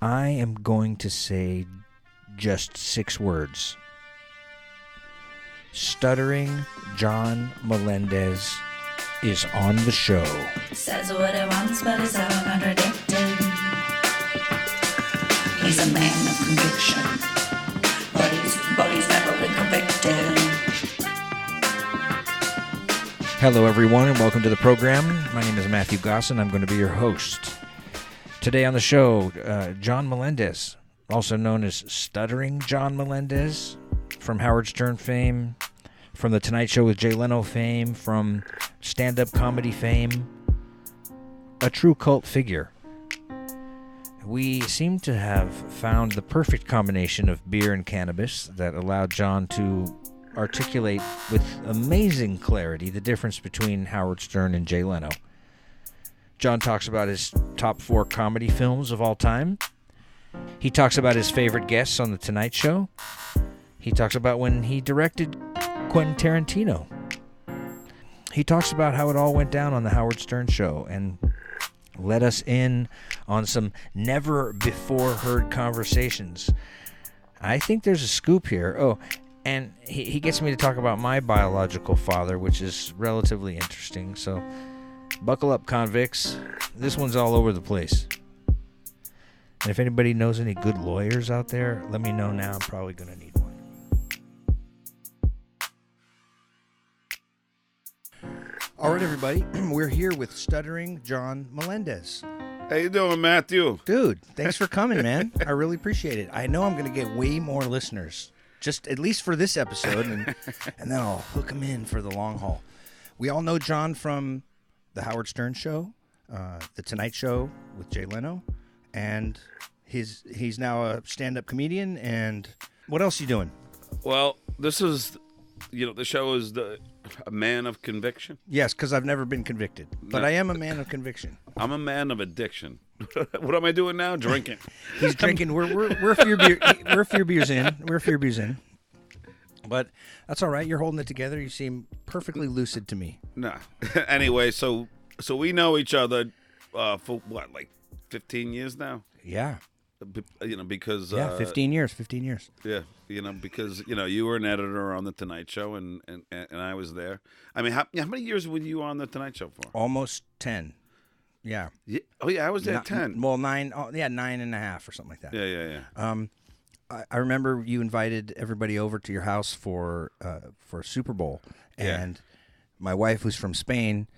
I am going to say just 6 words. Stuttering John Melendez is on the show. Says what he wants, but he's out contradicted. He's a man of conviction, but he's never been convicted. Hello, everyone, and welcome to the program. My name is Matthew Gosson. I'm going to be your host. Today on the show, John Melendez, also known as Stuttering John Melendez, from Howard Stern fame, from The Tonight Show with Jay Leno fame, from stand-up comedy fame, a true cult figure. We seem to have found the perfect combination of beer and cannabis that allowed John to articulate with amazing clarity the difference between Howard Stern and Jay Leno. John talks about his top 4 comedy films of all time. He talks about his favorite guests on The Tonight Show. He talks about when he directed Quentin Tarantino. He talks about how it all went down on the Howard Stern Show and let us in on some never-before-heard conversations. I think there's a scoop here. Oh, and he gets me to talk about my biological father, which is relatively interesting. So buckle up, convicts. This one's all over the place. And if anybody knows any good lawyers out there, let me know now. I'm probably going to need one. All right, everybody. We're here with Stuttering John Melendez. How you doing, Matthew? Dude, thanks for coming, man. I really appreciate it. I know I'm going to get way more listeners, just at least for this episode, and then I'll hook them in for the long haul. We all know John from the Howard Stern Show, The Tonight Show with Jay Leno, and he's now a stand-up comedian. And what else are you doing? Well, this is, the show is a man of conviction. Yes, because I've never been convicted, but I am a man of conviction. I'm a man of addiction. What am I doing now? Drinking. He's drinking. We're a few beers in. We're a few beers in. But that's all right. You're holding it together. You seem perfectly lucid to me. Nah. Anyway, so we know each other for what, like 15 years now? Yeah. Because 15 years. 15 years. Yeah, because you were an editor on the Tonight Show, and I was there. I mean, how many years were you on the Tonight Show for? Almost 10. Yeah. Oh yeah, I was there 10. Well, 9. 9.5 or something like that. Yeah. I remember you invited everybody over to your house for Super Bowl, and my wife, who's from Spain,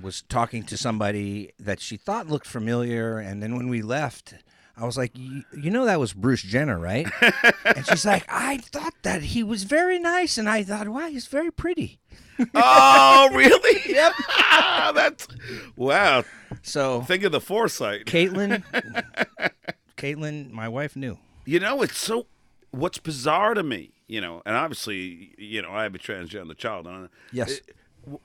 was talking to somebody that she thought looked familiar, and then when we left, I was like, that was Bruce Jenner, right? And she's like, I thought that he was very nice, and I thought, wow, he's very pretty. Oh, really? Yep. That's wow. So think of the foresight. Caitlin, my wife knew. What's bizarre to me, and obviously, I have a transgender child. Yes.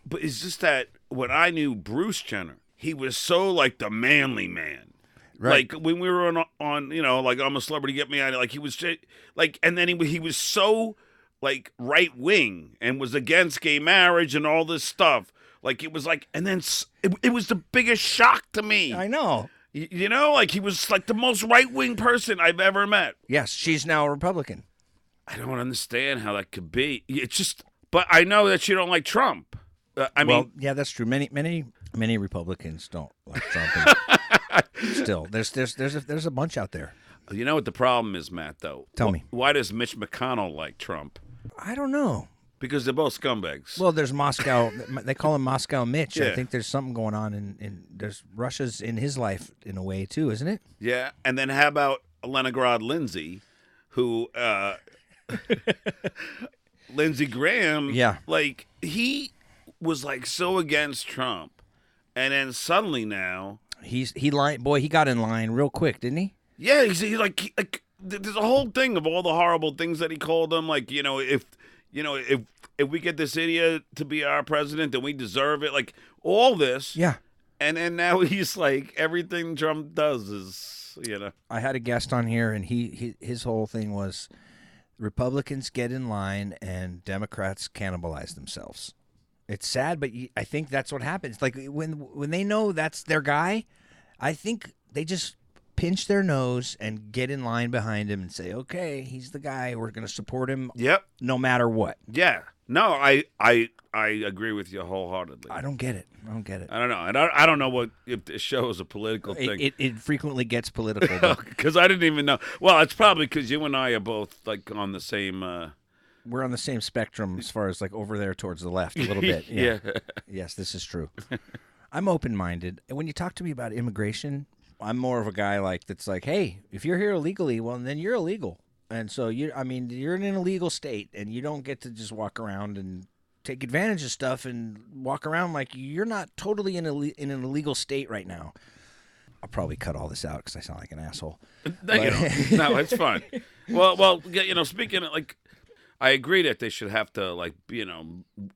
But it's just that when I knew Bruce Jenner, he was so like the manly man. Right. Like when we were on like I'm a Celebrity, Get Me Out. Like he was like, and then he was so like right wing and was against gay marriage and all this stuff. Like it was like, and then it was the biggest shock to me. I know. Like he was like the most right wing person I've ever met. Yes, she's now a Republican. I don't understand how that could be. It's just, but I know that you don't like Trump. I mean, yeah, that's true. Many Republicans don't like Trump. Still, there's a bunch out there. You know what the problem is, Matt? Though, tell me, why does Mitch McConnell like Trump? I don't know. Because they're both scumbags. Well, there's Moscow. They call him Moscow Mitch. Yeah. I think there's something going on, and there's Russia's in his life in a way too, isn't it? Yeah, and then how about Leningrad Lindsay, who Lindsey Graham? Yeah, like he was like so against Trump, and then suddenly now he got in line real quick, didn't he? Yeah, he's like there's a whole thing of all the horrible things that he called him. Like if we get this idiot to be our president, then we deserve it. Like all this. Yeah. And then now he's like, everything Trump does is, I had a guest on here, and his whole thing was Republicans get in line and Democrats cannibalize themselves. It's sad, but I think that's what happens. Like when they know that's their guy, I think they just pinch their nose and get in line behind him and say, okay, he's the guy. We're going to support him Yep. no matter what. Yeah. No, I agree with you wholeheartedly. I don't get it. I don't get it. I don't know. And I don't know what if this show is a political thing. It frequently gets political. Because I didn't even know. Well, it's probably because you and I are both like on the same. We're on the same spectrum as far as like over there towards the left a little bit. Yeah. Yes, this is true. I'm open-minded. And when you talk to me about immigration, I'm more of a guy that's like, hey, if you're here illegally, well, then you're illegal. And so you're in an illegal state, and you don't get to just walk around and take advantage of stuff and walk around like you're not totally in an illegal state right now. I'll probably cut all this out because I sound like an asshole. No, it's fine. Well, speaking of I agree that they should have to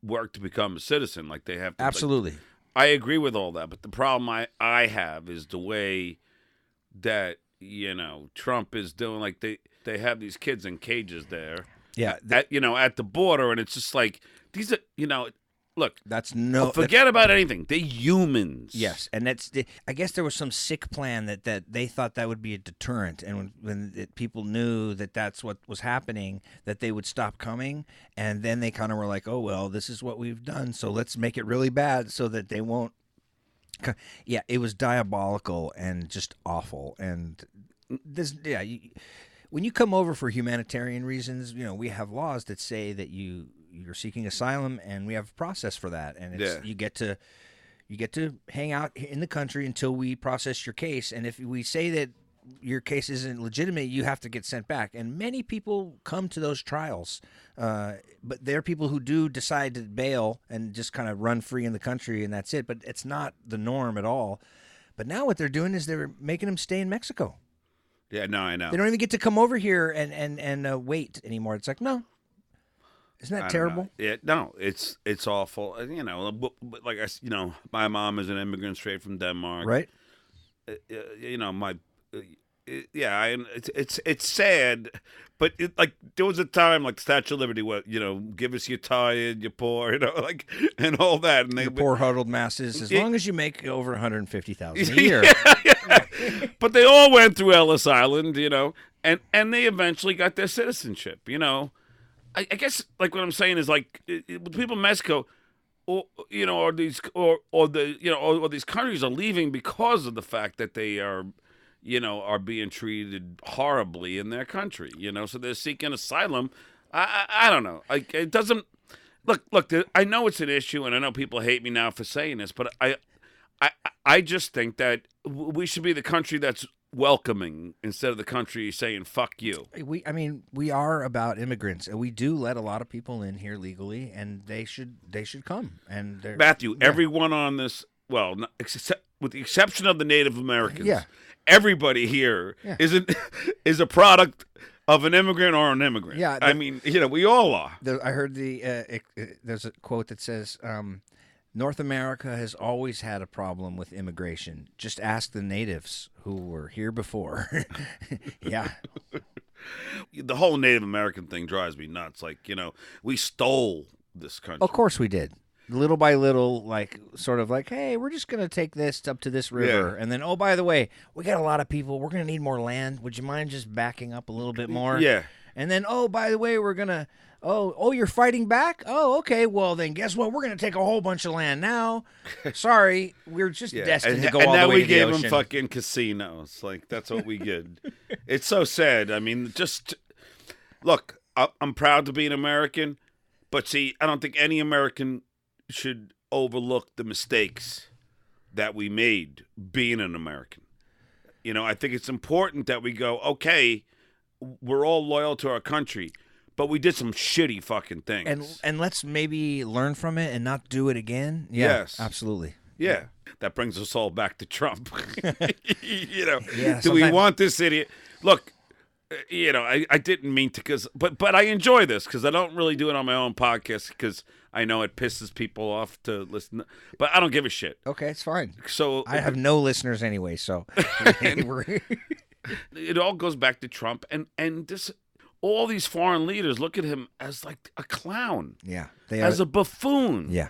work to become a citizen. Like they have to. Absolutely. I agree with all that, but the problem I have is the way that Trump is doing. Like they have these kids in cages there. Yeah. At the border, and it's just like these are look. Forget about anything. They're humans. Yes, and I guess there was some sick plan that they thought that would be a deterrent, and when people knew that that's what was happening, that they would stop coming, and then they kind of were like, oh well, this is what we've done, so let's make it really bad so that they won't. Yeah, it was diabolical and just awful, and this when you come over for humanitarian reasons, we have laws that say that you're seeking asylum, and we have a process for that, and you get to hang out in the country until we process your case, and if we say that your case isn't legitimate, you have to get sent back. And many people come to those trials, but there are people who do decide to bail and just kind of run free in the country, and that's it. But it's not the norm at all. But now what they're doing is they're making them stay in Mexico. Yeah, no, I know. They don't even get to come over here and wait anymore. It's like, no. Isn't that terrible? Yeah, no, it's awful. But my mom is an immigrant straight from Denmark. Right. It's sad, but there was a time like the Statue of Liberty, give us your tired, your poor, and all that, and the poor huddled masses. As long as you make over $150,000 a year. But they all went through Ellis Island, and they eventually got their citizenship. I guess what I'm saying is people in Mexico, or these countries are leaving because of the fact that they are being treated horribly in their country. So they're seeking asylum. I don't know. It doesn't look. I know it's an issue, and I know people hate me now for saying this, but I just think that we should be the country that's welcoming instead of the country saying fuck you. We are about immigrants, and we do let a lot of people in here legally, and they should come. And Matthew, everyone on this, well, with the exception of the Native Americans, everybody here is a product of an immigrant or an immigrant. Yeah, we all are. I heard there's a quote that says, North America has always had a problem with immigration. Just ask the natives who were here before. Yeah. The whole Native American thing drives me nuts. We stole this country. Of course we did. Little by little, hey, we're just going to take this up to this river. Yeah. And then, oh, by the way, we got a lot of people. We're going to need more land. Would you mind just backing up a little bit more? Yeah. And then, oh, by the way, we're going to... Oh, you're fighting back? Oh, okay. Well, then guess what? We're going to take a whole bunch of land now. Sorry, we're just destined to go all the way to the ocean. And now we gave them fucking casinos. That's what we did. It's so sad. Look, I'm proud to be an American, but see, I don't think any American should overlook the mistakes that we made being an American. I think it's important that we go, okay, we're all loyal to our country, but we did some shitty fucking things. And let's maybe learn from it and not do it again. Yeah, yes. Absolutely. Yeah. That brings us all back to Trump. Do we want this idiot? Look, I didn't mean to, but I enjoy this because I don't really do it on my own podcast because I know it pisses people off to listen. But I don't give a shit. Okay, it's fine. So I have no listeners anyway, so. It all goes back to Trump and this. All these foreign leaders look at him as a clown. Yeah. As a buffoon. Yeah.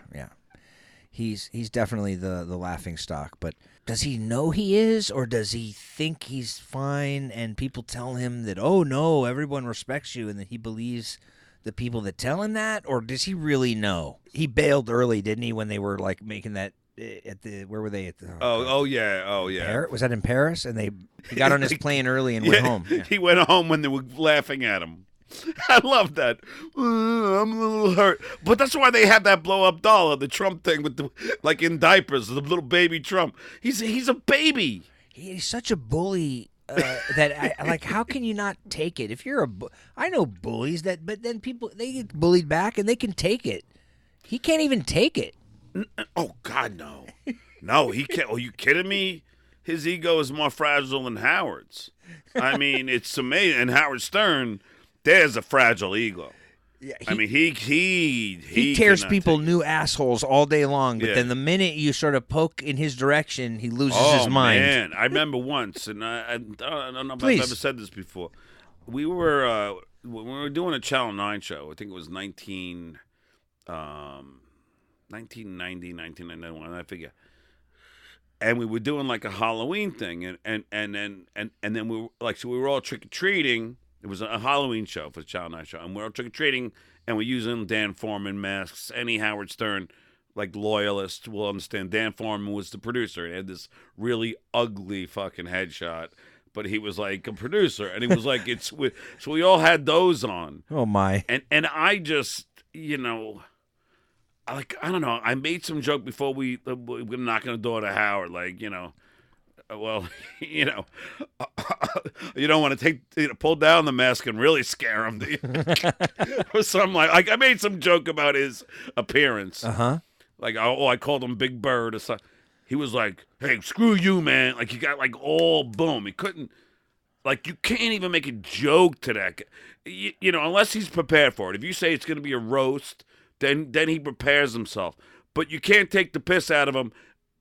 he's definitely the laughing stock. But does he know he is, or does he think he's fine and people tell him that, oh no, everyone respects you, and that he believes the people that tell him that, or does he really know? He bailed early, didn't he, when they were like making that at the, where were they at the, oh yeah. Was that in Paris? And he got on his plane early and went home. Yeah. He went home when they were laughing at him. I love that. I'm a little hurt, but that's why they had that blow up doll of the Trump thing with the, like in diapers, the little baby Trump. He's a baby. He's such a bully. That I like. How can you not take it? If you're I know bullies but then people, they get bullied back and they can take it. He can't even take it. Oh God, no, no, he can't. Are you kidding me? His ego is more fragile than Howard's. I mean, it's amazing. And Howard Stern, there's a fragile ego. Yeah, I mean, he tears people new assholes all day long, but then the minute you sort of poke in his direction, he loses his mind. Oh, man. I remember once, and I don't know if I've ever said this before. We were when we were doing a Channel 9 show, I think it was 1990, 1991, I figure. And we were doing like a Halloween thing, and then we were like, so we were all trick-or-treating. It was a Halloween show for the Channel 9 show, and we're all trick-or-treating, and we're using Dan Foreman masks. Any Howard Stern, like, loyalist will understand. Dan Foreman was the producer. He had this really ugly fucking headshot, but he was like a producer, and he was like, so we all had those on. Oh, my. And I just, you know, I don't know. I made some joke before we were knocking the door to Howard, like, you know, well, you know, you don't want to pull down the mask and really scare him, do you? Or something like I made some joke about his appearance. Like, I called him Big Bird or something. He was like, "Hey, screw you, man!" Like, he got like all boom. He couldn't. Like, you can't even make a joke to that. You know, unless he's prepared for it. If you say it's going to be a roast, then he prepares himself. But you can't take the piss out of him.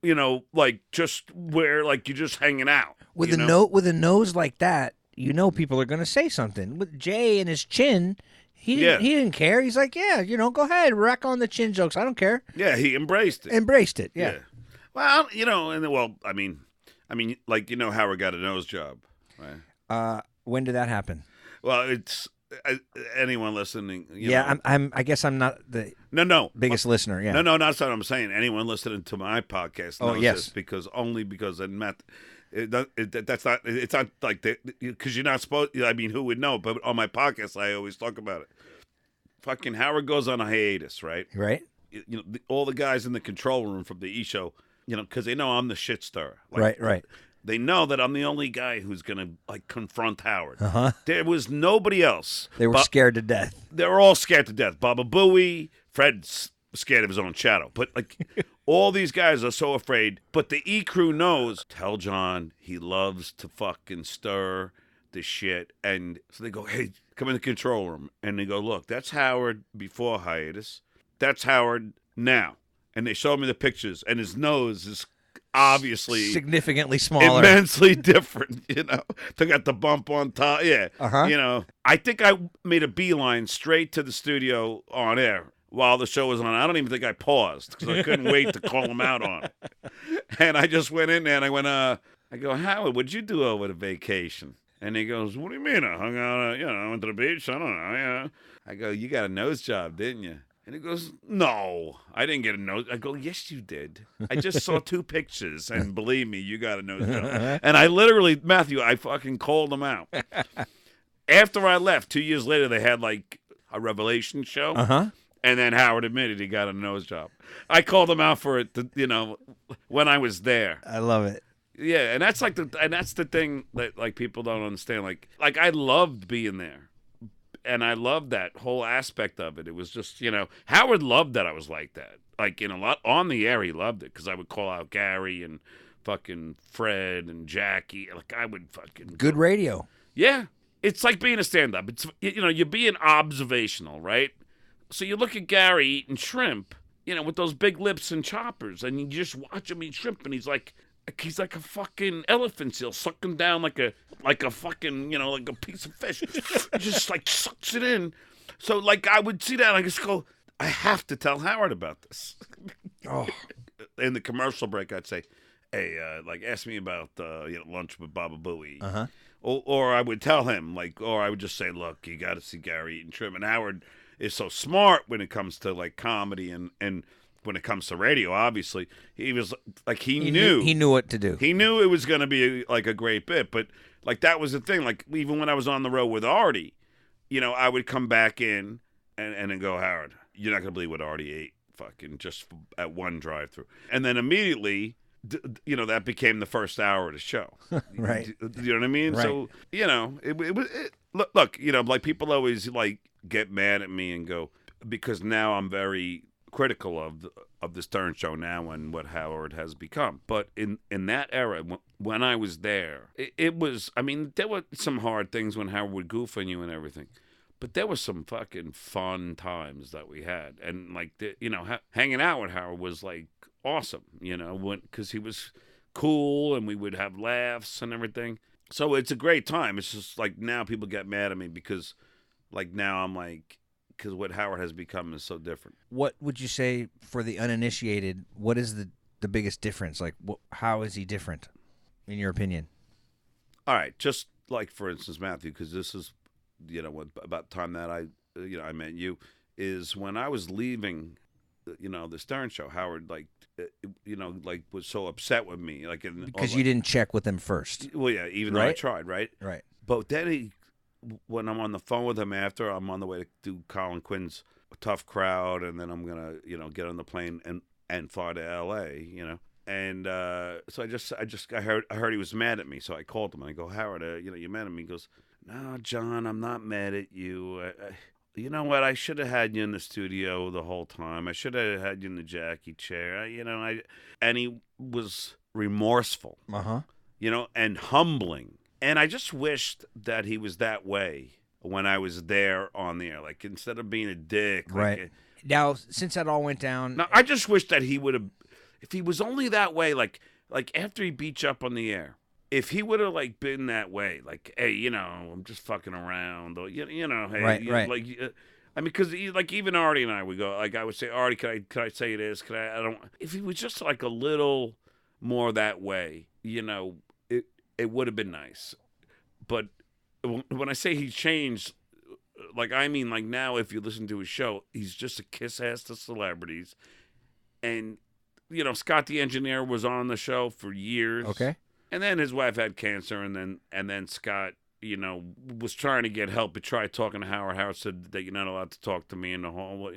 You know, like just where like you're just hanging out with a nose like that. You know, people are going to say something. With Jay and his chin, he didn't care. He's like, yeah, you know, go ahead, rack on the chin jokes. I don't care. Yeah, he embraced it. Yeah. Well, you know, I mean, like, you know, Howard got a nose job, right? When did that happen? Well, it's anyone listening. You know, I guess I'm not the biggest listener. Yeah. No, that's what I'm saying. Anyone listening to my podcast knows this because and Matt, that's not. It's not like because you're not supposed. I mean, who would know? But on my podcast, I always talk about it. Fucking Howard goes on a hiatus, right? Right. You know, all the guys in the control room from the E show, you know, because they know I'm the shit stirrer. Like, right. They know that I'm the only guy who's going to, like, confront Howard. There was nobody else. They were scared to death. They were all scared to death. Baba Booey, Fred's scared of his own shadow. But, like, all these guys are so afraid. But the E crew knows, tell John he loves to fucking stir the shit. And so they go, hey, come in the control room. And they go, look, that's Howard before hiatus. That's Howard now. And they showed me the pictures. And his nose is obviously significantly smaller, immensely different, you know. Took out the bump on top. You know, I think I made a beeline straight to the studio on air while the show was on. I don't even think I paused because I couldn't wait to call him out on it. And I just went in there and I went, I go, Howard, what'd you do over the vacation? And he goes, what do you mean? I hung out, you know, went to the beach. I don't know. Yeah. I go, you got a nose job, didn't you? And he goes, no, I didn't get a nose. I go, yes, you did. I just saw 2 pictures, and believe me, you got a nose job. And I literally, Matthew, I fucking called him out. After I left, 2 years later, they had like a revelation show, and then Howard admitted he got a nose job. I called him out for it, you know, when I was there. I love it. Yeah, and that's the thing that like people don't understand. Like I loved being there. And I loved that whole aspect of it. It was just, you know, Howard loved that I was like that. Like, in a lot on the air, he loved it because I would call out Gary and fucking Fred and Jackie. Like, I would fucking good radio. Yeah, it's like being a stand-up. It's, you know, you're being observational, right? So you look at Gary eating shrimp, you know, with those big lips and choppers, and you just watch him eat shrimp, and he's like a fucking elephant seal sucking down like a fucking, you know, like a piece of fish. Just like sucks it in. So like I would see that and I just go, I have to tell Howard about this. Oh, in the commercial break, I'd say, "Hey, like, ask me about lunch with Baba Booey." Uh-huh. Or I would tell him, like, or I would just say, "Look, you got to see Gary eating shrimp." And Howard is so smart when it comes to like comedy and when it comes to radio. Obviously, he was like he knew what to do. He knew it was going to be like a great bit, but like that was the thing. Like even when I was on the road with Artie, I would come back in and then go, "Howard, you're not going to believe what Artie ate, fucking just at one drive-through," and then immediately. That became the first hour of the show. Right. You know what I mean? Right. So, look, like people always like get mad at me and go, because now I'm very critical of the Stern Show now and what Howard has become. But in that era, when I was there, it was, I mean, there were some hard things when Howard would goof on you and everything. But there was some fucking fun times that we had. And like, hanging out with Howard was like, awesome, because he was cool and we would have laughs and everything. So it's a great time. It's just like now people get mad at me because like now I'm like, because what Howard has become is so different. What would you say for the uninitiated? What is the biggest difference? Like, how is he different in your opinion? All right. Just like, for instance, Matthew, because this is, about the time that I met you, is when I was leaving, the Stern Show, Howard, like, was so upset with me, like, because you didn't check with him first. Well, yeah, even though I tried, right? Right. But then when I'm on the phone with him after, I'm on the way to do Colin Quinn's Tough Crowd, and then I'm gonna, get on the plane and fly to L.A., And so I heard he was mad at me, so I called him and I go, "Howard, you mad at me?" He goes, "No, John, I'm not mad at you. You know what? I should have had you in the studio the whole time. I should have had you in the Jackie chair. And he was remorseful, and humbling. And I just wished that he was that way when I was there on the air. Like, instead of being a dick. Right. Now, since that all went down. Now, I just wish that he would have, if he was only that way, like after he beat you up on the air, if he would have like been that way, like, "Hey, I'm just fucking around," or hey, right. like, I mean, because like even Artie and I would go, like, I would say, "Artie, could I say this? Could I don't." If he was just like a little more that way, it would have been nice. But when I say he changed, like, I mean, like, now if you listen to his show, he's just a kiss ass to celebrities, and Scott the engineer was on the show for years. Okay. And then his wife had cancer, and then Scott, was trying to get help. He tried talking to Howard. Howard said that you're not allowed to talk to me in the hall,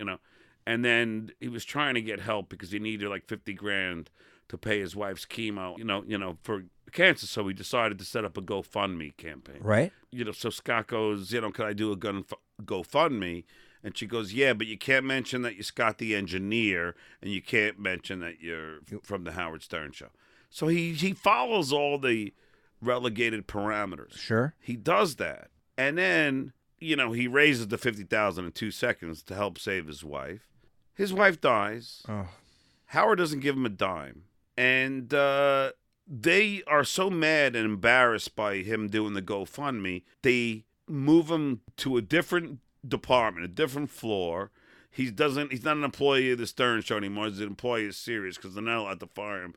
And then he was trying to get help because he needed like $50,000 to pay his wife's chemo, for cancer. So he decided to set up a GoFundMe campaign. Right. So Scott goes, "Could I do a GoFundMe?" And she goes, "Yeah, but you can't mention that you're Scott the engineer, and you can't mention that you're from the Howard Stern Show." So he follows all the relegated parameters. Sure. He does that. And then, he raises the $50,000 in 2 seconds to help save his wife. His wife dies. Oh. Howard doesn't give him a dime. And they are so mad and embarrassed by him doing the GoFundMe, they move him to a different department, a different floor. He's not an employee of the Stern Show anymore. He's an employee of Sirius because they're not allowed to fire him,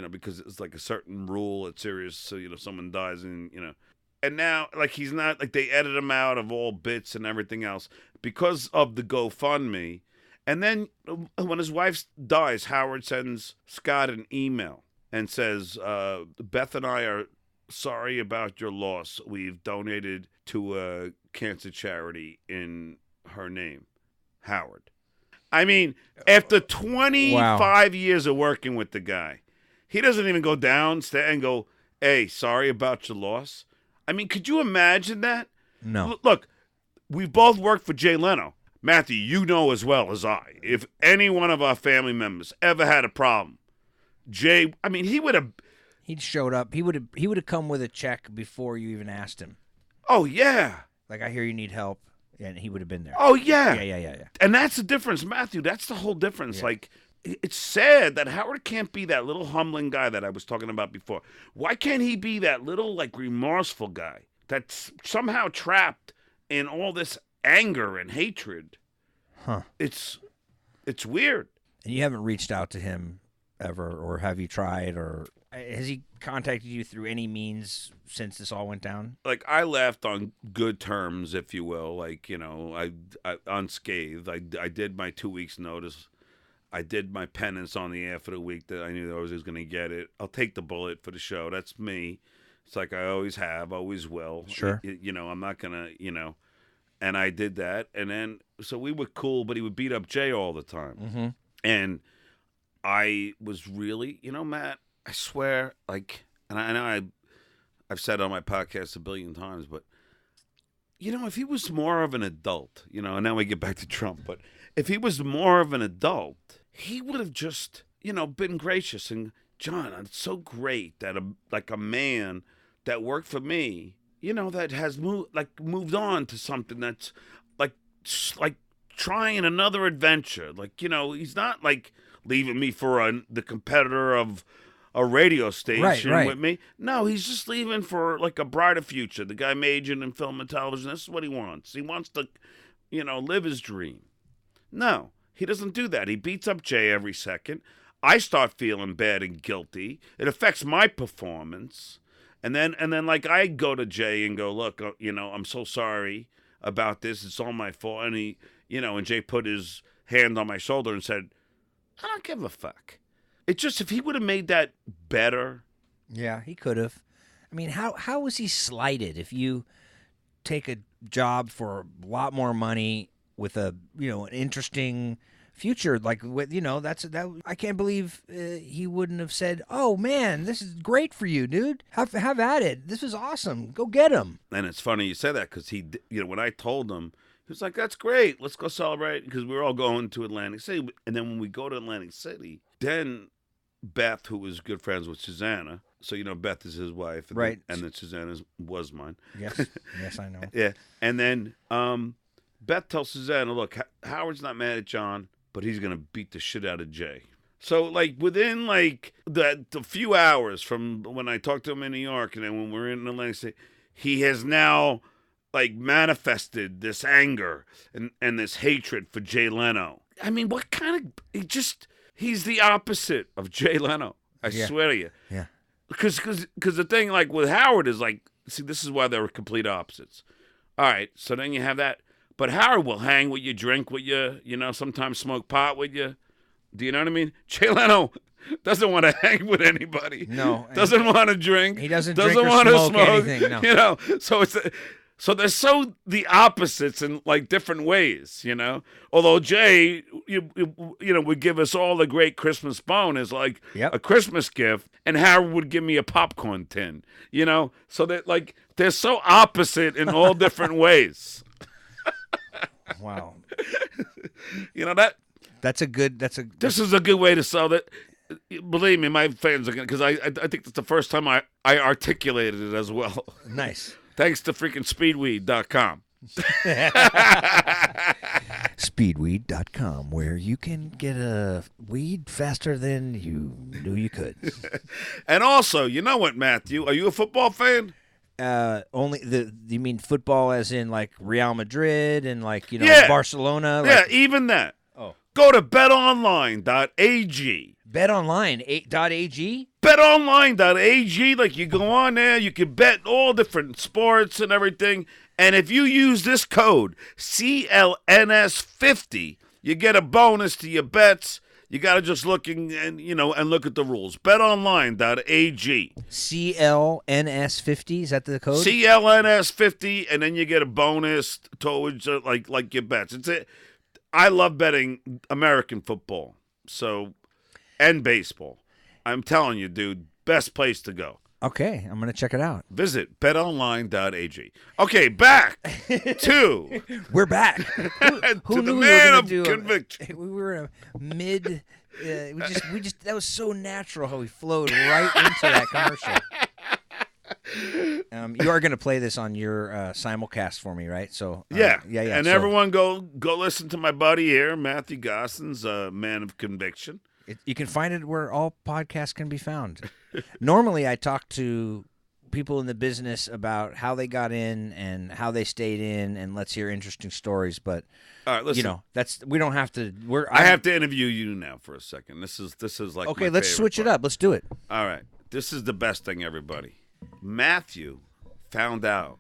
because it's like a certain rule at Sirius. So, someone dies and now, like, he's not, like, they edit him out of all bits and everything else because of the GoFundMe. And then when his wife dies, Howard sends Scott an email and says, "Beth and I are sorry about your loss. We've donated to a cancer charity in her name. Howard." I mean, after 25 years of working with the guy, he doesn't even go downstairs and go, "Hey, sorry about your loss." I mean, could you imagine that? No. Look, we've both worked for Jay Leno. Matthew, you know as well as I, if any one of our family members ever had a problem, Jay, I mean, he'd showed up. He would have come with a check before you even asked him. Oh, yeah. Like, "I hear you need help." And he would have been there. Oh, yeah. Yeah. And that's the difference, Matthew. That's the whole difference. Yeah. Like, it's sad that Howard can't be that little humbling guy that I was talking about before. Why can't he be that little, like, remorseful guy that's somehow trapped in all this anger and hatred? Huh. It's weird. And you haven't reached out to him ever, or have you tried, or has he contacted you through any means since this all went down? Like, I left on good terms, if you will. Like, I unscathed. I did my 2 weeks notice. I did my penance on the air for the week that I knew I was going to get it. I'll take the bullet for the show. That's me. It's like I always have, always will. Sure. I'm not going to, and I did that. And then, so we were cool, but he would beat up Jay all the time. Mm-hmm. And I was really, Matt, I swear, like, and I know I've said on my podcast a billion times, but, if he was more of an adult, and now we get back to Trump, but if he was more of an adult, he would have just, been gracious. And, John, it's so great that a man that worked for me, that has moved on to something that's like trying another adventure. Like, he's not like leaving me for the competitor of a radio station right. with me. No, he's just leaving for like a brighter future. The guy majored in film and television. This is what he wants. He wants to, live his dream. No, he doesn't do that. He beats up Jay every second. I start feeling bad and guilty. It affects my performance. And then like I go to Jay and go, look, I'm so sorry about this. It's all my fault. And he, and Jay put his hand on my shoulder and said, I don't give a fuck. It's just, if he would have made that better. Yeah, he could have. I mean, how was he slighted? If you take a job for a lot more money with a, an interesting future, like with, that I can't believe he wouldn't have said, "Oh man, this is great for you, dude. Have at it. This is awesome. Go get him." And it's funny you say that, because he, when I told him, he was like, "That's great. Let's go celebrate," because we were all going to Atlantic City. And then when we go to Atlantic City, then Beth, who was good friends with Susanna, so Beth is his wife, and right? And then Susanna was mine. Yes, yes, I know. Yeah, and then Beth tells Susanna, "Look, Howard's not mad at John, but he's gonna beat the shit out of Jay." So, like, within like the few hours from when I talked to him in New York, and then when we're in Atlantic City, he has now like manifested this anger and this hatred for Jay Leno. I mean, what kind of he's the opposite of Jay Leno. I swear to you. Yeah. Because the thing, like, with Howard is like, see, this is why they were complete opposites. All right, so then you have that. But Howard will hang with you, drink with you, sometimes smoke pot with you. Do you know what I mean? Jay Leno doesn't want to hang with anybody. No. Doesn't want to drink. He doesn't drink or want smoke to smoke anything. No. So they're so the opposites in like different ways, Although Jay, would give us all a great Christmas bonus, like a Christmas gift, and Howard would give me a popcorn tin, So that like they're so opposite in all different ways. Wow. This is a good way to sell that. Believe me, my fans are going to, because I think that's the first time I articulated it as well. Nice. Thanks to freaking speedweed.com. Speedweed.com, where you can get a weed faster than you knew you could. And also, you know what, Matthew? Are you a football fan? You mean football as in like Real Madrid and like, Barcelona? Yeah, even that. Oh. Go to betonline.ag. Betonline.ag? Betonline.ag, like you go on there, you can bet all different sports and everything. And if you use this code, CLNS50, you get a bonus to your bets. You got to just look and look at the rules. BetOnline.ag. CLNS50, is that the code? CLNS50, and then you get a bonus towards like your bets. I love betting American football, and baseball. I'm telling you, dude, best place to go. Okay, I'm going to check it out. Visit betonline.ag. Okay, back to... We're back. Who the knew man we of conviction. We were a mid... we just that was so natural how we flowed right into that commercial. You are going to play this on your simulcast for me, right? So yeah. And so, everyone go listen to my buddy here, Matthew Gosson's Man of Conviction. You can find it where all podcasts can be found. Normally, I talk to people in the business about how they got in and how they stayed in, and let's hear interesting stories. But All right, listen. we don't have to. I have to interview you now for a second. This is like okay. my Let's favorite switch it part. up. Let's do it. All right, this is the best thing, everybody. Matthew found out.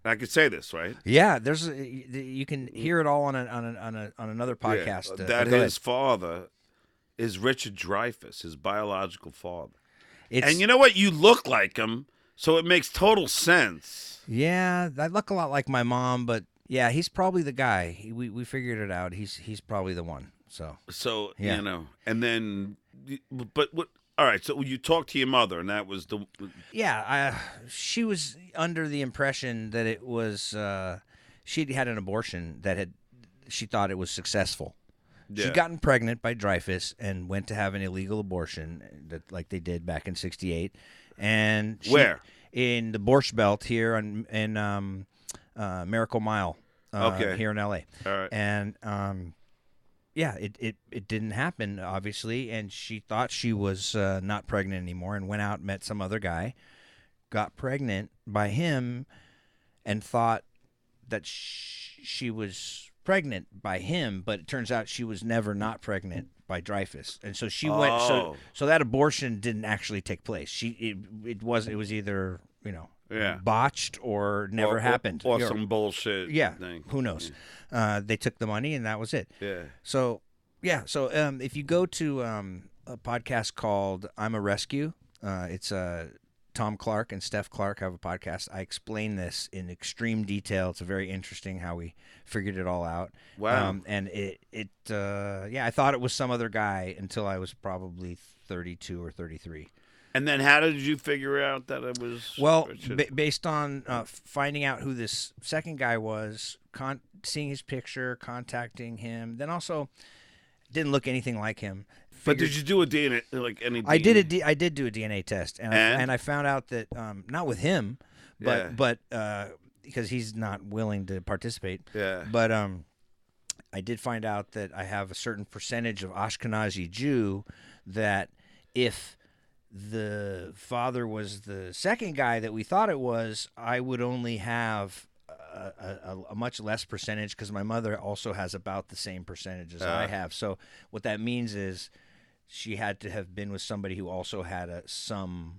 I could say this, right? Yeah, you can hear it all on another podcast. Yeah, that go his ahead. father is Richard Dreyfuss, his biological father. It's, And you know what? You look like him, so it makes total sense. yeah, I look a lot like my mom, but yeah, he's probably the guy. We figured it out. He's probably the one. So yeah. You know, and then, but what? All right, so you talked to your mother, and that was the. yeah, she was under the impression that it was she'd had an abortion she thought it was successful. Yeah. She'd gotten pregnant by Dreyfus and went to have an illegal abortion, like they did back in '68. And Where? In the Borscht Belt here in Miracle Mile, Okay. here in L.A. All right. And yeah, it didn't happen, obviously, and she thought she was not pregnant anymore, and went out and met some other guy, got pregnant by him, and thought that she was pregnant by him, but it turns out she was never not pregnant by Dreyfus, and so she went. Oh. So that abortion didn't actually take place. It was either botched or never happened, or some bullshit. yeah, thing. who knows? They took the money, and that was it. Yeah. So if you go to a podcast called "I'm a Rescue," it's Tom Clark and Steph Clark have a podcast. I explain this in extreme detail. It's very interesting how we figured it all out. Wow. And I thought it was some other guy until I was probably 32 or 33. And then how did you figure out that it was? Well, Richard? based on finding out who this second guy was, seeing his picture, contacting him, then also didn't look anything like him. But did you do a DNA, like any? I DNA? I did do a DNA test, and I found out that not with him, but because he's not willing to participate. Yeah. But I did find out that I have a certain percentage of Ashkenazi Jew that if the father was the second guy that we thought it was, I would only have a much less percentage because my mother also has about the same percentage as I have. So what that means is she had to have been with somebody who also had some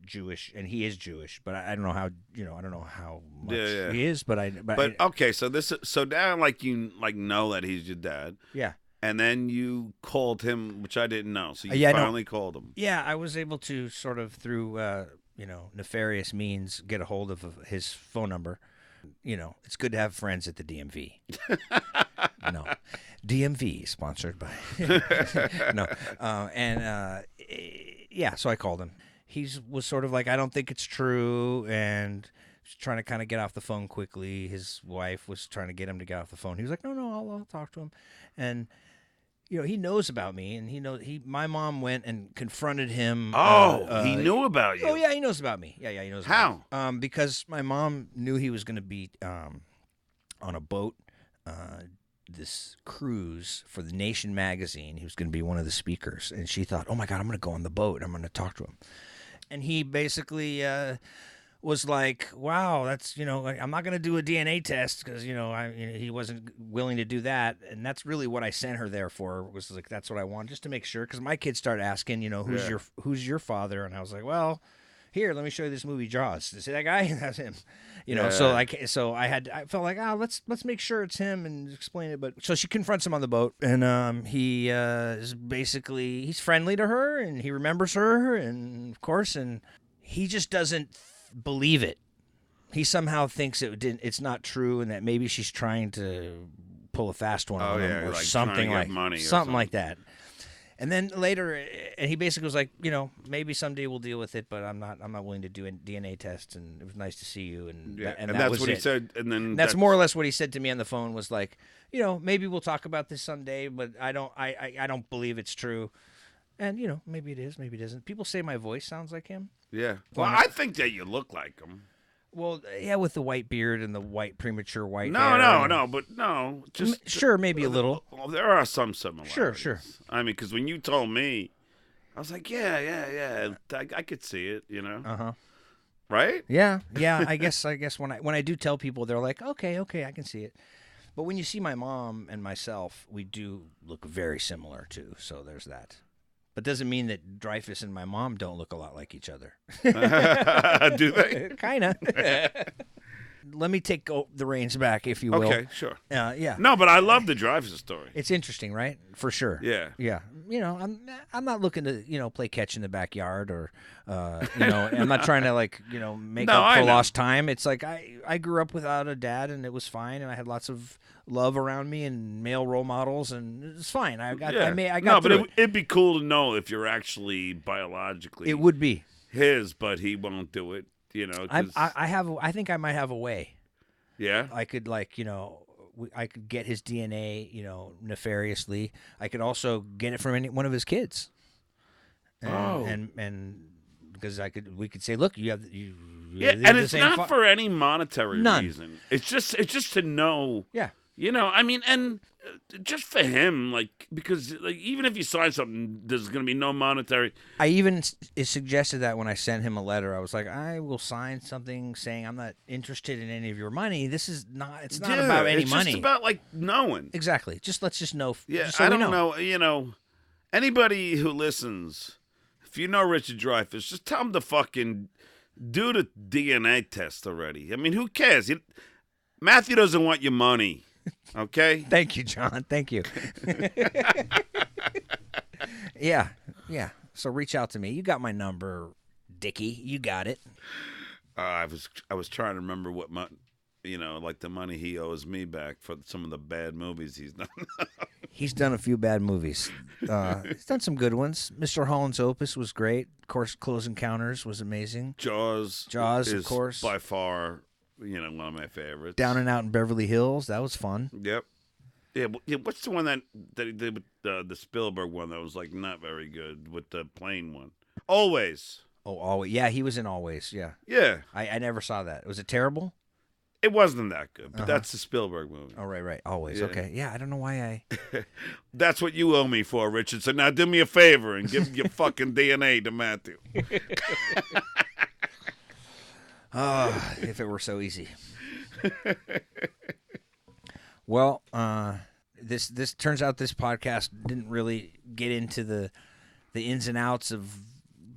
Jewish, and he is Jewish, but I don't know how I don't know how much he is, but okay, so now you know that he's your dad. Yeah. And then you called him, which I didn't know. So you finally called him. Yeah, I was able to sort of through nefarious means get a hold of his phone number. It's good to have friends at the DMV. No, DMV sponsored by no, so I called him. He was sort of like, I don't think it's true, and trying to kind of get off the phone quickly. His wife was trying to get him to get off the phone. He was like, no, I'll talk to him, and. He knows about me, and my mom went and confronted him. He knew about you. Oh yeah, he knows about me. Yeah, he knows. How? About me. Because my mom knew he was going to be on a boat, this cruise for the Nation magazine. He was going to be one of the speakers, and she thought, "Oh my God, I'm going to go on the boat. I'm going to talk to him." And he basically was like, wow, that's, I'm not going to do a DNA test because, he wasn't willing to do that. And that's really what I sent her there for, was like, that's what I want, just to make sure. Because my kids started asking, who's your father? And I was like, well, here, let me show you this movie Jaws. See that guy? That's him. So I felt like, let's make sure it's him and explain it. But so she confronts him on the boat, and he is basically, he's friendly to her, and he remembers her, and of course, and he just doesn't believe it. He somehow thinks it's not true, and that maybe she's trying to pull a fast one on him, or something like that. And then later, and he basically was like, maybe someday we'll deal with it, but I'm not willing to do a DNA test, and it was nice to see you, and that's what he said, and then that's more or less what he said to me on the phone, was like, maybe we'll talk about this someday, but I don't believe it's true. And, maybe it is, maybe it isn't. People say my voice sounds like him. Yeah. Well, I think that you look like him. Well, yeah, with the white beard and the premature white hair. No. Sure, maybe a little. Well, there are some similarities. Sure. I mean, because when you told me, I was like, yeah. I could see it, you know. Uh-huh. Right? Yeah. I guess when I do tell people, they're like, okay, I can see it. But when you see my mom and myself, we do look very similar too. So there's that. But doesn't mean that Dreyfus and my mom don't look a lot like each other. Do they? Kind of. Let me take the reins back, if you will. Okay, sure. Yeah. No, but I love the Dreyfus story. It's interesting, right? For sure. Yeah. Yeah. You know, I'm not looking to, play catch in the backyard or, I'm not trying to make up for lost time. It's like I grew up without a dad and it was fine. And I had lots of love around me and male role models and it's fine. I got through it. It'd be cool to know if you're actually biologically. It would be his, but he won't do it. You know, I think I might have a way. Yeah, I could I could get his DNA, nefariously. I could also get it from one of his kids. And because we could say, look, you and it's not for any monetary reason. It's just to know. Yeah. I mean, and just for him, because even if you sign something, there's going to be no monetary. I even suggested that when I sent him a letter. I was like, I will sign something saying I'm not interested in any of your money. It's not about any money. It's just about knowing. Exactly. Let's just know. Yeah, just so I don't know. Anybody who listens, if you know Richard Dreyfuss, just tell him to fucking do the DNA test already. I mean, who cares? Matthew doesn't want your money. Okay? Thank you, John. Thank you. Yeah. So reach out to me. You got my number, Dickie. You got it. I was trying to remember what the money he owes me back for some of the bad movies he's done. He's done a few bad movies. He's done some good ones. Mr. Holland's Opus was great. Of course, Close Encounters was amazing. Jaws, is, of course, by far. One of my favorites. Down and Out in Beverly Hills. That was fun. Yep. Yeah. What's the one that he did with the Spielberg one that was not very good with the plane one? Always. Oh, Always. Yeah, he was in Always. Yeah. Yeah. I never saw that. Was it terrible? It wasn't that good, but that's the Spielberg movie. Oh, right. Always. Yeah. Okay. Yeah, I don't know why I. That's what you owe me for, Richard. So now do me a favor and give your fucking DNA to Matthew. If it were so easy. Well, this turns out this podcast didn't really get into the ins and outs of,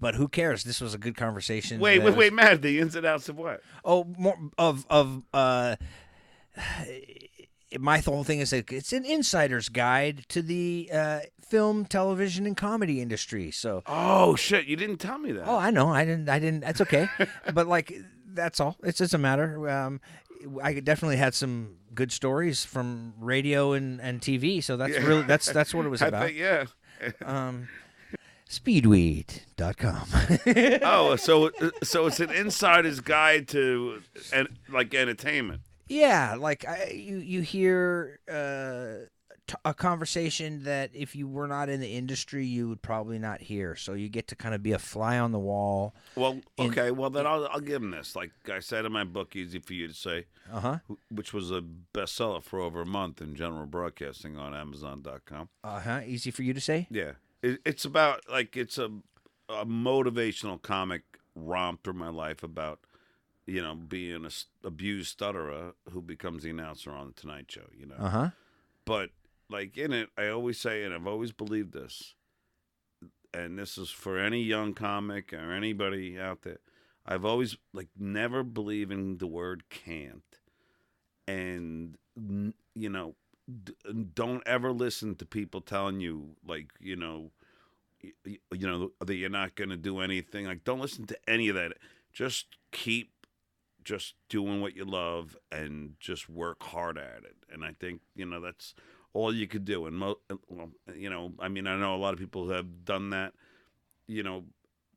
but who cares? This was a good conversation. Wait, Matt, the ins and outs of what? Oh, more of my whole thing is that it's an insider's guide to the film, television, and comedy industry. So. Oh shit! You didn't tell me that. Oh, I know. I didn't. That's okay. But that's all. It's just a matter. I definitely had some good stories from radio and TV. So that's really that's what it was about. Yeah. Speedweed.com. Oh, so it's an insider's guide to entertainment. Yeah, you hear a conversation that if you were not in the industry, you would probably not hear. So you get to kind of be a fly on the wall. Well, okay. Well, then I'll give him this. Like I said in my book, Easy for You to Say, which was a bestseller for over a month in general broadcasting on Amazon.com. Easy for You to Say? Yeah. It's about, it's a motivational comic romp through my life about, being an abused stutterer who becomes the announcer on The Tonight Show, But, in it, I always say, and I've always believed this, and this is for any young comic or anybody out there, I've always, never believe in the word can't. And, don't ever listen to people telling you, that you're not going to do anything. Don't listen to any of that. Just keep just doing what you love and just work hard at it. And I think, that's all you could do. And, I know a lot of people who have done that,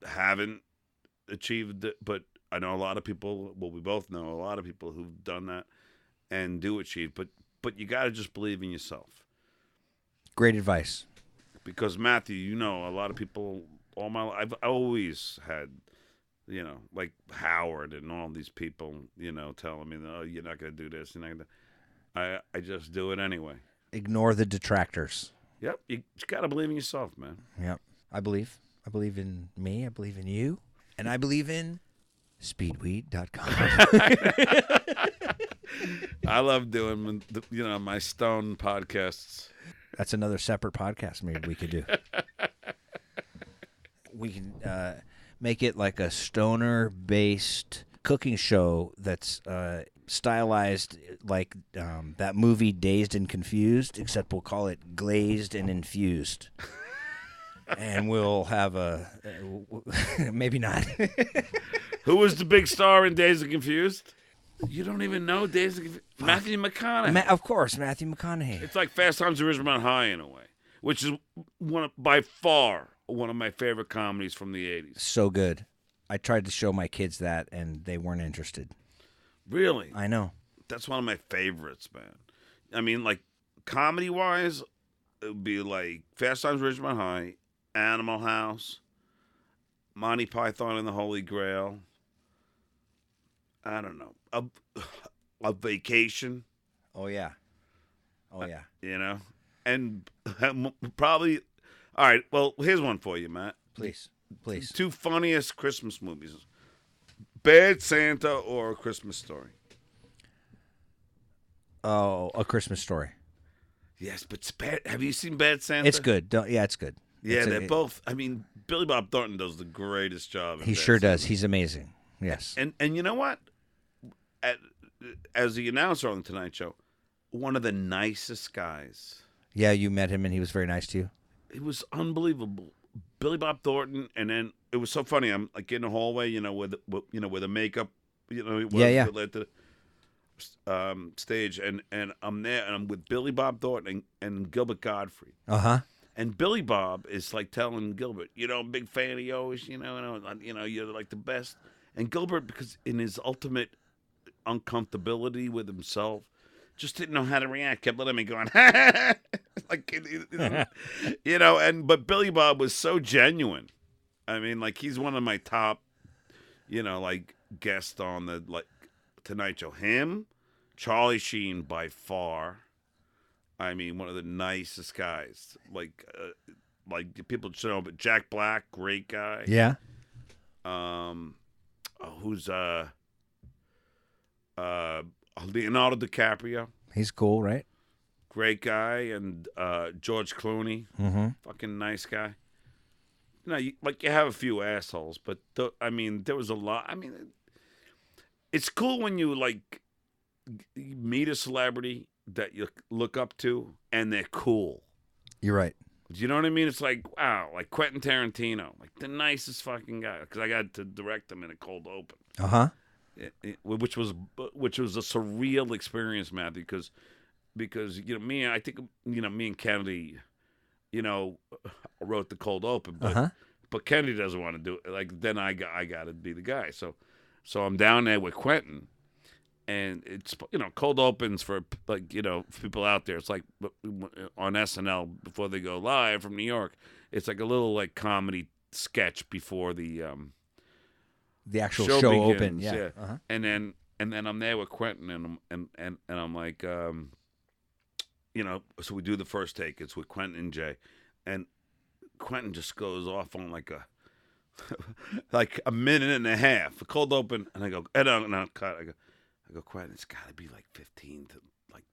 haven't achieved it, but I know a lot of people, we both know a lot of people who've done that and do achieve, but you got to just believe in yourself. Great advice. Because Matthew, a lot of people all my life, I've always had, like Howard and all these people, telling me, oh, you're not going to do this. You're not gonna. I just do it anyway. Ignore the detractors. Yep. You got to believe in yourself, man. Yep. I believe. I believe in me. I believe in you. And I believe in speedweed.com. I love doing, my stone podcasts. That's another separate podcast maybe we could do. We can make it like a stoner-based cooking show that's stylized like that movie Dazed and Confused, except we'll call it Glazed and Infused. And we'll have maybe not. Who was the big star in Dazed and Confused? You don't even know Dazed and Confused? Matthew McConaughey. Of course, Matthew McConaughey. It's like Fast Times at Ridgemont High in a way, which is by far one of my favorite comedies from the 80s. So good. I tried to show my kids that, and they weren't interested. Really? I know. That's one of my favorites, man. I mean, like, comedy-wise, it would be like Fast Times at Ridgemont High, Animal House, Monty Python and the Holy Grail. I don't know. A Vacation. Oh, yeah. Oh, yeah. And probably... All right, well, here's one for you, Matt. Please. Two funniest Christmas movies. Bad Santa or A Christmas Story? Oh, A Christmas Story. Yes, but it's bad. Have you seen Bad Santa? It's good. It's good. Yeah, they're both. I mean, Billy Bob Thornton does the greatest job. He sure does. He's amazing. Yes. And you know what? As the announcer on the Tonight Show, one of the nicest guys. Yeah, you met him and he was very nice to you. It was unbelievable. Billy Bob Thornton, and then it was so funny. I'm like in the hallway, where the makeup, led to the stage, and I'm there, and I'm with Billy Bob Thornton and Gilbert Gottfried. And Billy Bob is like telling Gilbert, I'm a big fan of yours, you're like the best. And Gilbert, because in his ultimate uncomfortability with himself, just didn't know how to react. Kept letting me go on, but Billy Bob was so genuine. I mean, like, he's one of my top, guests on the Tonight Show. Him, Charlie Sheen by far. I mean, one of the nicest guys. Like people should know, but Jack Black, great guy. Yeah. Who's Leonardo DiCaprio? He's cool, right? Great guy. And George Clooney, fucking nice guy. You have a few assholes, but there was a lot. I mean, it's cool when you meet a celebrity that you look up to and they're cool. You're right. Do you know what I mean? It's like, wow, like Quentin Tarantino, like the nicest fucking guy. Because I got to direct him in a cold open. Which was a surreal experience, Matthew. Because me and Kennedy, wrote the cold open, but Kennedy doesn't want to do it. Like, then I got to be the guy. So I'm down there with Quentin. And it's, cold opens for, people out there. It's like on SNL before they go live from New York. It's like a little, comedy sketch before the actual show begins. opens. Yeah. And then I'm there with Quentin, and I'm like, so we do the first take. It's with Quentin and Jay. And Quentin just goes off on like a minute and a half. A cold open. And I go, no, cut. I go, Quentin, it's got to be 15 to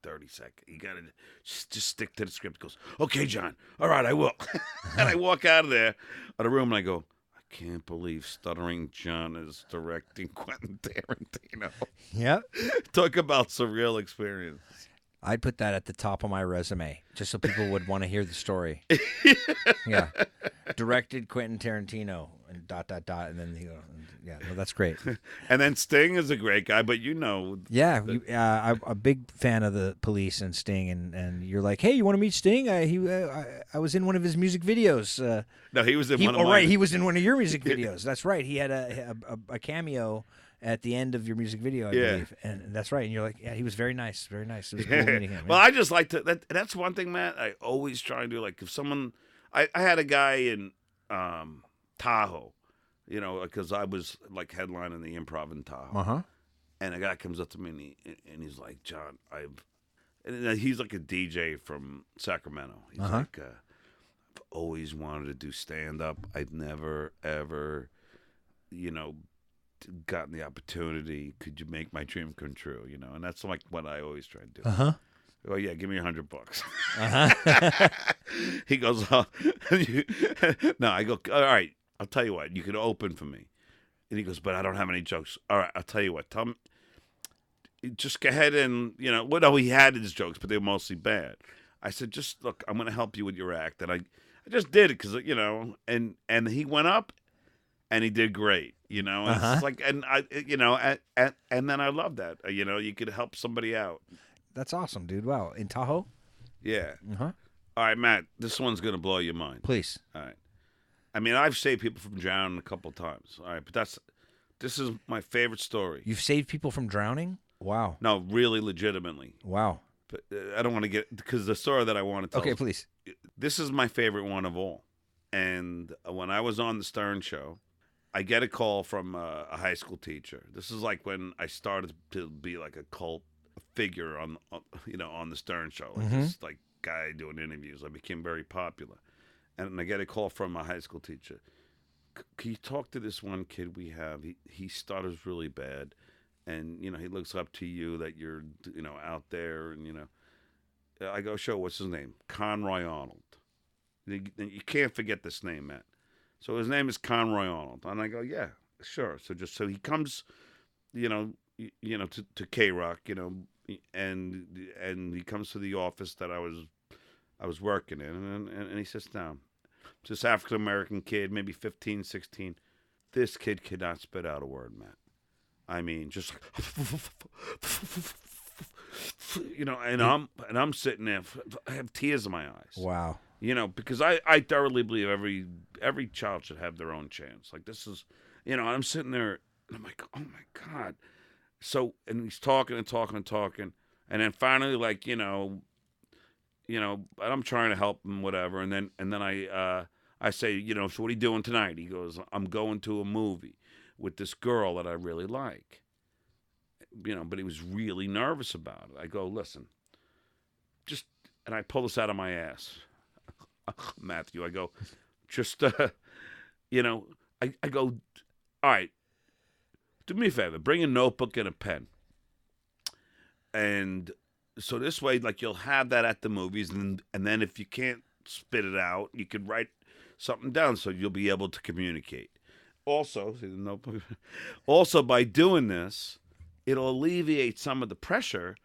30 seconds. You got to just stick to the script. He goes, okay, John. All right, I will. And I walk out of the room, and I go, I can't believe Stuttering John is directing Quentin Tarantino. Yeah. Talk about surreal experience. I'd put that at the top of my resume, just so people would want to hear the story. Yeah. Directed Quentin Tarantino, and ... and then no, that's great. And then Sting is a great guy, but Yeah, I'm a big fan of the Police and Sting, and you're like, hey, you want to meet Sting? I was in one of his music videos. No, he was in one of mine. Right, he was in one of your music videos. That's right. He had a cameo at the end of your music video, I believe. And that's right. And you're like, yeah, he was very nice. Very nice. It was cool meeting him. Well, I just like to, that's one thing, Matt, I always try and do. Like, if someone, I had a guy in Tahoe, because I was headlining the Improv in Tahoe. And a guy comes up to me and he's like, John, and he's like a DJ from Sacramento. He's like, always wanted to do stand-up. I'd never, ever, gotten the opportunity. Could you make my dream come true? And that's like what I always try to do. Uh-huh. Oh yeah, give me $100. Uh-huh. He goes, oh. No, I go, all right, I'll tell you what, you can open for me. And he goes, but I don't have any jokes. All right, I'll tell you what, tell me, just go ahead and, he had his jokes, but they were mostly bad. I said, just look, I'm going to help you with your act. And I just did it because, and he went up and he did great, and it's like, and I, and then I love that, you could help somebody out. That's awesome, dude. Wow. In Tahoe? Yeah. Uh-huh. All right, Matt, this one's going to blow your mind. Please. All right. I mean, I've saved people from drowning a couple of times. All right, but this is my favorite story. You've saved people from drowning? Wow. No, really, legitimately. Wow. But I don't want to get, because the story that I want to tell. Okay, please. This is my favorite one of all. And when I was on the Stern show, I get a call from a high school teacher. This is like when I started to be like a cult figure on the Stern show, like this like guy doing interviews. I became very popular, and I get a call from a high school teacher. Can you talk to this one kid we have? He stutters really bad, and he looks up to you that you're out there, and I go, sure. What's his name? Conroy Arnold. You can't forget this name, Matt. So his name is Conroy Arnold, and I go, yeah, sure. So he comes, to K-Rock, and he comes to the office that I was working in, and he sits down. This African American kid, maybe 15, 16. This kid could not spit out a word, Matt. I mean, just and I'm sitting there. I have tears in my eyes. Wow. Because I thoroughly believe every child should have their own chance. Like this is, I'm sitting there and I'm like, oh my God. So, and he's talking and talking and talking. And then finally, like, and I'm trying to help him, whatever. And then I say, so what are you doing tonight? He goes, I'm going to a movie with this girl that I really like. But he was really nervous about it. I go, listen, and I pull this out of my ass. Matthew, I go, I go, all right, do me a favor, bring a notebook and a pen. And so this way, like, you'll have that at the movies, and then if you can't spit it out, you can write something down so you'll be able to communicate. Also, by doing this, it'll alleviate some of the pressure,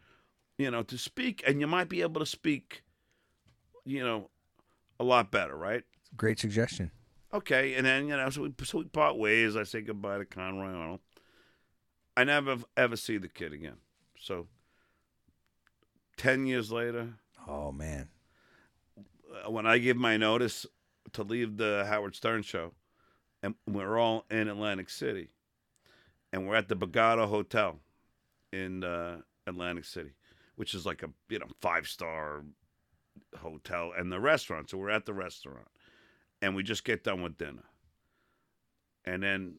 to speak, and you might be able to speak, a lot better, right? Great suggestion. Okay, and then, so we part ways. I say goodbye to Conroy Arnold. I never, ever see the kid again. So, 10 years later. Oh, man. When I give my notice to leave the Howard Stern show, and we're all in Atlantic City, and we're at the Borgata Hotel in Atlantic City, which is like a 5-star hotel, and the restaurant. So we're at the restaurant, and we just get done with dinner. And then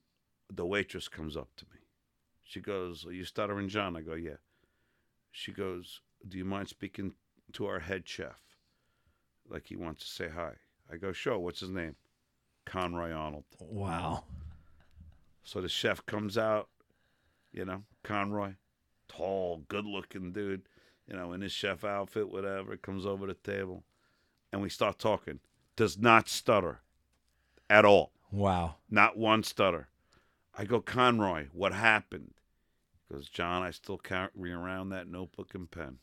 the waitress comes up to me. She goes, "Are you Stuttering John?" I go, "Yeah." She goes, "Do you mind speaking to our head chef? Like he wants to say hi." I go, "Sure. What's his name?" Conroy Arnold. Wow. So the chef comes out, Conroy, tall, good-looking dude, in his chef outfit, whatever, comes over the table, and we start talking. Does not stutter at all. Wow. Not one stutter. I go, "Conroy, what happened?" He goes, "John, I still carry around that notebook and pen."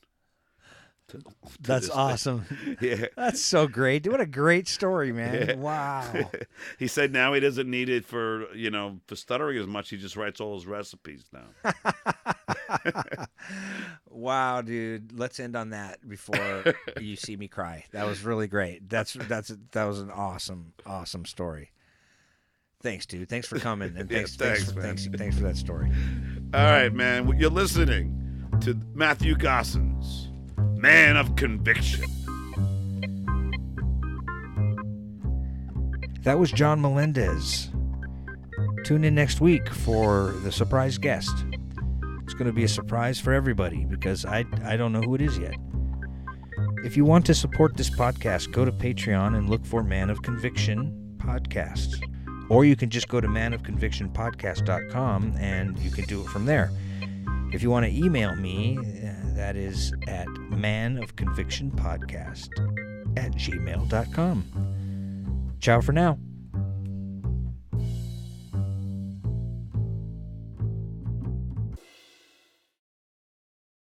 That's awesome. Yeah. That's so great. What a great story, man. Yeah. Wow. He said now he doesn't need it for stuttering as much. He just writes all his recipes now. Wow, dude. Let's end on that before you see me cry. That was really great. That was an awesome story. Thanks, dude. Thanks for coming, and thanks for that story. All right, man. You're listening to Matthew Gosson's Man of Conviction. That was John Melendez. Tune in next week for the surprise guest. It's going to be a surprise for everybody because I don't know who it is yet. If you want to support this podcast, go to Patreon and look for Man of Conviction Podcast. Or you can just go to manofconvictionpodcast.com and you can do it from there. If you want to email me, that is at manofconvictionpodcast@gmail.com. Ciao for now.